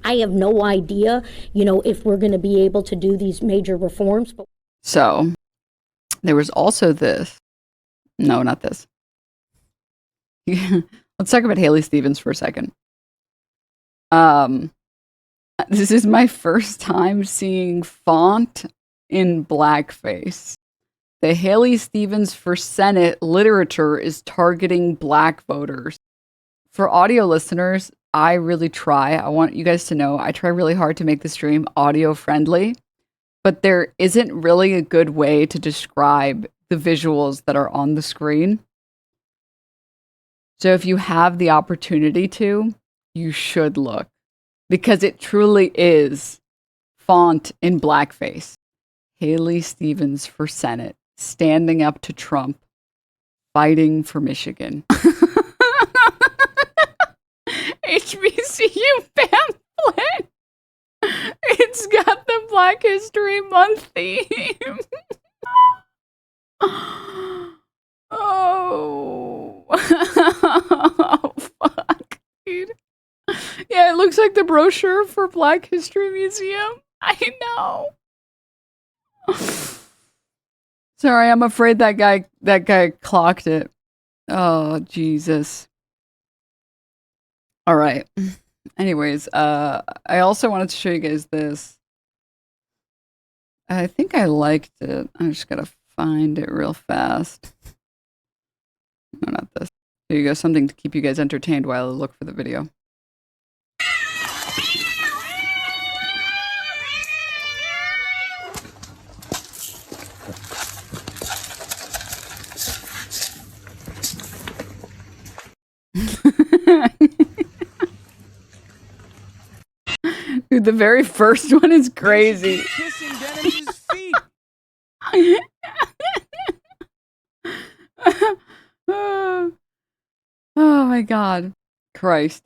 I have no idea, if we're going to be able to do these major reforms. But so there was also this. No, not this. Let's talk about Hailey Stevens for a second. This is my first time seeing font in blackface. The Hailey Stevens for Senate literature is targeting black voters. For audio listeners, I really try. I want you guys to know I try really hard to make the stream audio friendly, but there isn't really a good way to describe the visuals that are on the screen. So if you have the opportunity to, you should look, because it truly is font in blackface. Hailey Stevens for Senate, standing up to Trump, fighting for Michigan. HBCU pamphlet. It's got the Black History Month theme. Oh. Oh, fuck, dude. Yeah, it looks like the brochure for Black History Museum. I know. Sorry, I'm afraid that guy clocked it. Oh, Jesus. All right. Anyways, I also wanted to show you guys this. I think I liked it. I just gotta find it real fast. No, not this. Here you go, something to keep you guys entertained while I look for the video. Dude, the very first one is crazy. Kissing Denims' feet. Oh my god. Christ.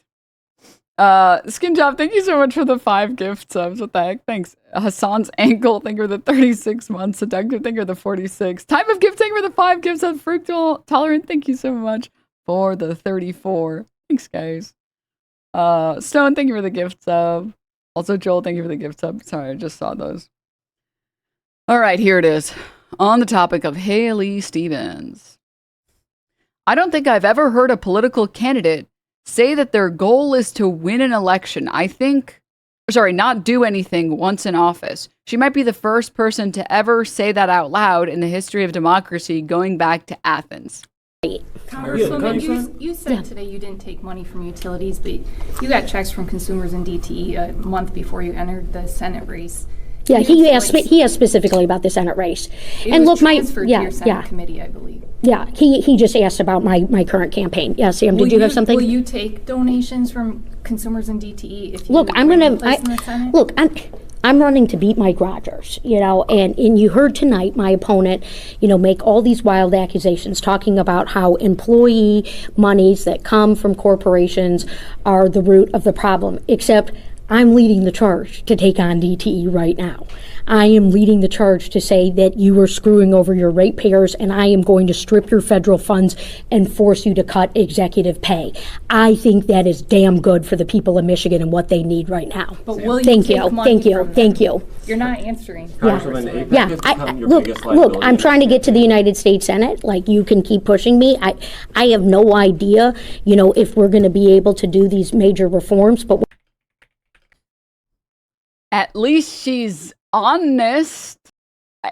Skin Job, thank you so much for the 5 gift subs. What the heck? Thanks. Hassan's ankle, thank you for the 36 months. Seductive, thank you for the 46. Time of gift, thank you for the 5 gifts. Fruit Tolerant, thank you so much for the 34. Thanks, guys. Stone, thank you for the gift sub. Also, Joel, thank you for the gift sub. Sorry, I just saw those. All right, here it is. On the topic of Hailey Stevens. I don't think I've ever heard a political candidate say that their goal is to win an election. Not do anything once in office. She might be the first person to ever say that out loud in the history of democracy going back to Athens. Congresswoman, you said today you didn't take money from utilities, but you got checks from consumers and DTE a month before you entered the Senate race. Yeah, he asked specifically about the Senate race. And look, to your Senate committee, I believe. Yeah, he just asked about my current campaign. Yeah, Sam, did you have something? Will you take donations from consumers and DTE if you look? I'm running to beat Mike Rogers, and you heard tonight my opponent, make all these wild accusations talking about how employee monies that come from corporations are the root of the problem, except I'm leading the charge to take on DTE right now. I am leading the charge to say that you are screwing over your ratepayers, and I am going to strip your federal funds and force you to cut executive pay. I think that is damn good for the people of Michigan and what they need right now. But will you take money from them? Thank you. You're not answering. Yeah. Look, I'm trying to get to the United States Senate. Like, you can keep pushing me. I have no idea, if we're going to be able to do these major reforms, but at least she's honest,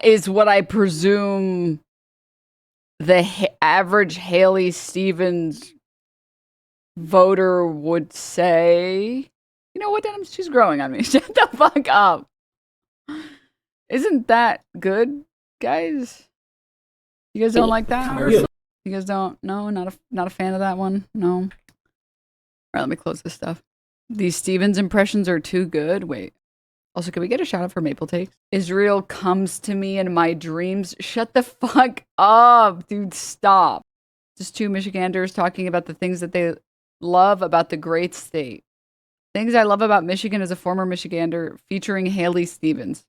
is what I presume the average Hailey Stevens voter would say. You know what, Denims? She's growing on me. Shut the fuck up. Isn't that good, guys? You guys don't like that? Yeah. You guys don't? No, not a fan of that one? No? All right, let me close this stuff. These Stevens impressions are too good. Wait. Also, can we get a shout out for Maple Takes? Israel comes to me in my dreams. Shut the fuck up, dude. Stop. Just 2 Michiganders talking about the things that they love about the great state. Things I love about Michigan as a former Michigander, featuring Hailey Stevens.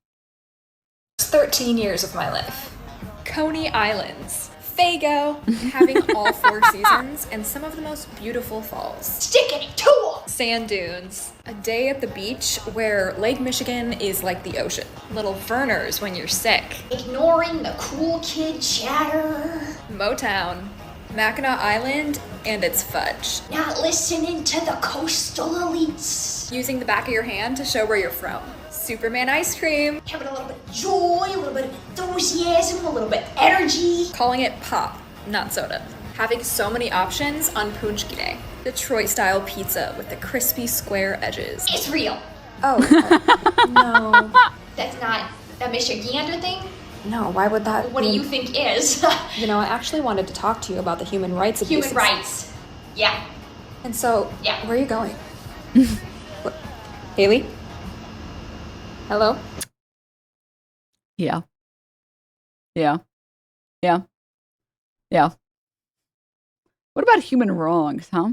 13 years of my life. Coney Islands. Fago, having all 4 seasons and some of the most beautiful falls. Sticking it to 'em. Sand dunes. A day at the beach where Lake Michigan is like the ocean. Little Verners when you're sick. Ignoring the cool kid chatter. Motown. Mackinac Island and its fudge. Not listening to the coastal elites. Using the back of your hand to show where you're from. Superman ice cream. Having a little bit of joy, a little bit of enthusiasm, a little bit of energy. Calling it pop, not soda. Having so many options on Punchki Day. Detroit-style pizza with the crispy square edges. It's real. Oh, no. That's not a Michigander thing? No, why would that What do you think is? You know, I actually wanted to talk to you about the human rights abuses. Human rights. Yeah. And so, Yeah. where are you going? What? Hailey? Hello? Yeah. Yeah. Yeah. Yeah. What about human wrongs, huh?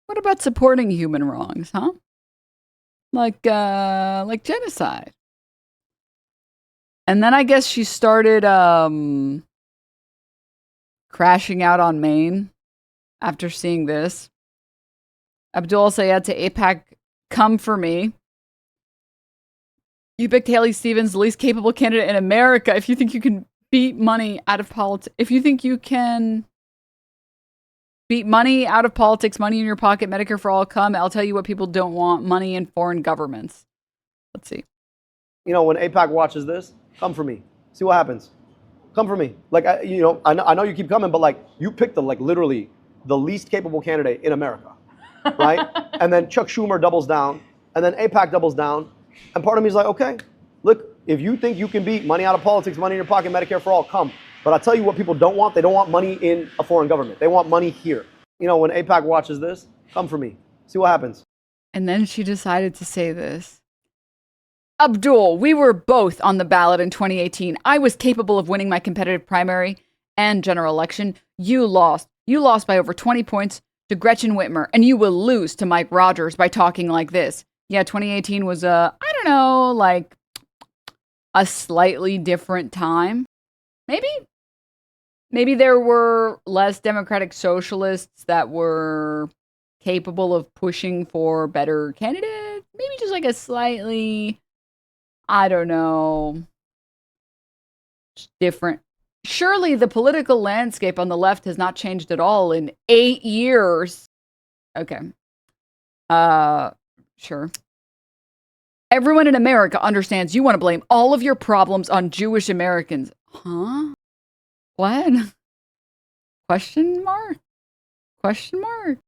What about supporting human wrongs, huh? Like genocide. And then I guess she started crashing out on Maine after seeing this. Abdul said to AIPAC, come for me. You picked Hailey Stevens, the least capable candidate in America. If you think you can beat money out of politics, if you think you can beat money out of politics, money in your pocket, Medicare for all, come. I'll tell you what people don't want, money in foreign governments. Let's see. You know, when AIPAC watches this, come for me. See what happens. Come for me. Like, I know you keep coming, but like, you picked literally the least capable candidate in America, right? And then Chuck Schumer doubles down, and then AIPAC doubles down. And part of me is like, okay, look, if you think you can beat money out of politics, money in your pocket, Medicare for all, come. But I'll tell you what people don't want. They don't want money in a foreign government. They want money here. You know, when AIPAC watches this, come for me. See what happens. And then she decided to say this. Abdul, we were both on the ballot in 2018. I was capable of winning my competitive primary and general election. You lost. You lost by over 20 points to Gretchen Whitmer, and you will lose to Mike Rogers by talking like this. Yeah, 2018 was I don't know, like a slightly different time. Maybe there were less democratic socialists that were capable of pushing for better candidates. Maybe just like a slightly, I don't know, different. Surely the political landscape on the left has not changed at all in 8 years. Okay. Sure. Everyone in America understands you want to blame all of your problems on Jewish Americans. Huh? What? Question mark? Question mark?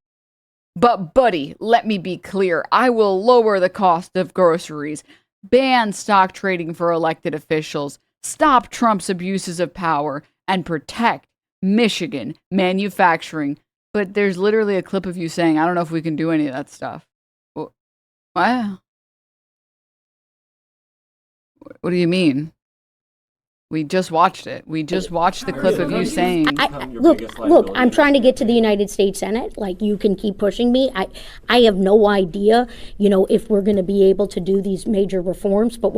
But buddy, let me be clear. I will lower the cost of groceries, ban stock trading for elected officials, stop Trump's abuses of power, and protect Michigan manufacturing. But there's literally a clip of you saying, I don't know if we can do any of that stuff. What? What do you mean? We just watched it. We just watched the clip of you saying. Look, I'm trying to get to the United States Senate. Like, you can keep pushing me. I have no idea, if we're going to be able to do these major reforms, but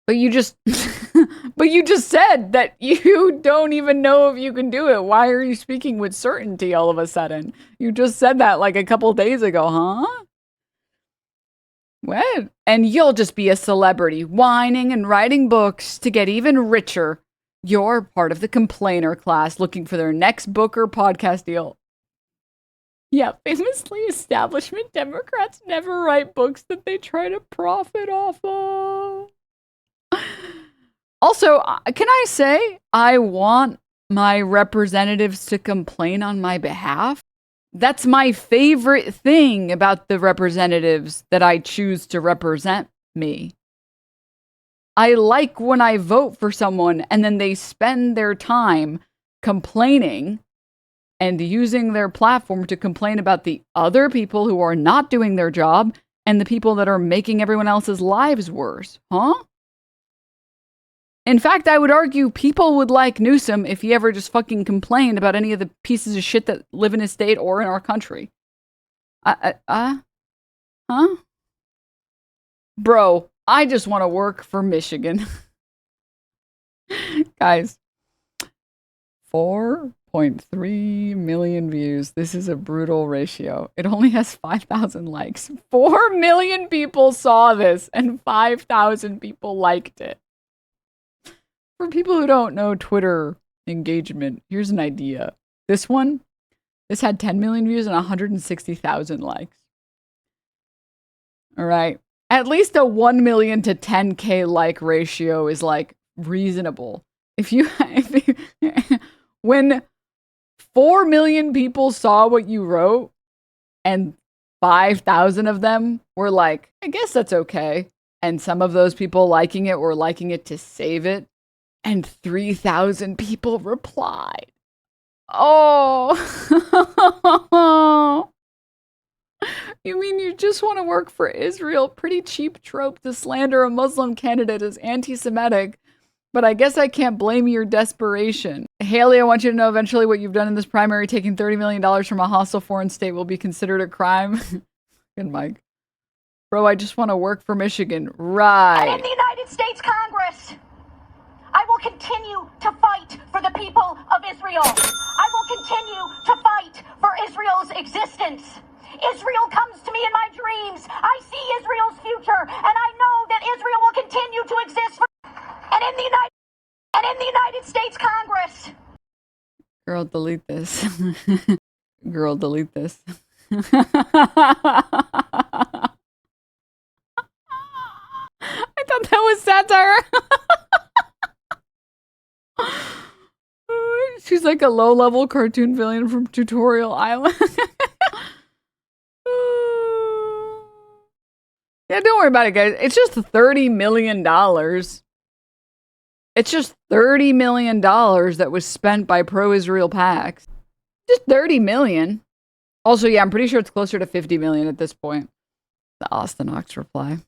you just but you just said that you don't even know if you can do it. Why are you speaking with certainty all of a sudden? You just said that like a couple days ago, huh? What? And you'll just be a celebrity, whining and writing books to get even richer. You're part of the complainer class looking for their next book or podcast deal. Yeah, famously, establishment Democrats never write books that they try to profit off of. Also, can I say I want my representatives to complain on my behalf? That's my favorite thing about the representatives that I choose to represent me. I like when I vote for someone and then they spend their time complaining and using their platform to complain about the other people who are not doing their job and the people that are making everyone else's lives worse, huh? In fact, I would argue people would like Newsom if he ever just fucking complained about any of the pieces of shit that live in his state or in our country. Huh? Bro, I just want to work for Michigan. Guys, 4.3 million views. This is a brutal ratio. It only has 5,000 likes. 4 million people saw this and 5,000 people liked it. For people who don't know Twitter engagement, here's an idea. This had 10 million views and 160,000 likes. All right. At least a 1 million to 10K like ratio is like reasonable. When 4 million people saw what you wrote and 5,000 of them were like, I guess that's okay. And some of those people liking it were liking it to save it. And 3,000 people replied. Oh. You mean you just want to work for Israel? Pretty cheap trope to slander a Muslim candidate as anti-Semitic. But I guess I can't blame your desperation. Hailey, I want you to know eventually what you've done in this primary, taking $30 million from a hostile foreign state will be considered a crime. Good, Mike. Bro, I just want to work for Michigan. Right. And in the United States Congress, I will continue to fight for the people of Israel. I will continue to fight for Israel's existence. Israel comes to me in my dreams. I see Israel's future, and I know that Israel will continue to exist and in the United States Congress. Girl, delete this. Girl, delete this. I thought that was satire. She's like a low-level cartoon villain from Tutorial Island. Yeah, don't worry about it, guys. It's just $30 million. It's just $30 million that was spent by pro-Israel PACs. Just 30 million. Also, yeah, I'm pretty sure it's closer to 50 million at this point. The Austin Ox reply.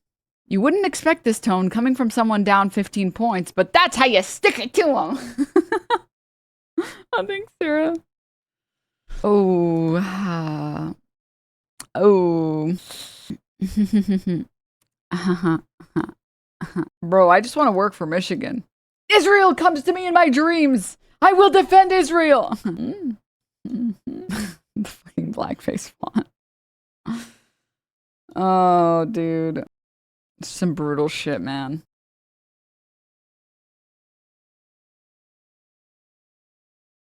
You wouldn't expect this tone coming from someone down 15 points, but that's how you stick it to them. Oh, thanks, Sarah. Oh. Oh. Bro, I just want to work for Michigan. Israel comes to me in my dreams. I will defend Israel. The fucking blackface font. Oh, dude. Some brutal shit, man.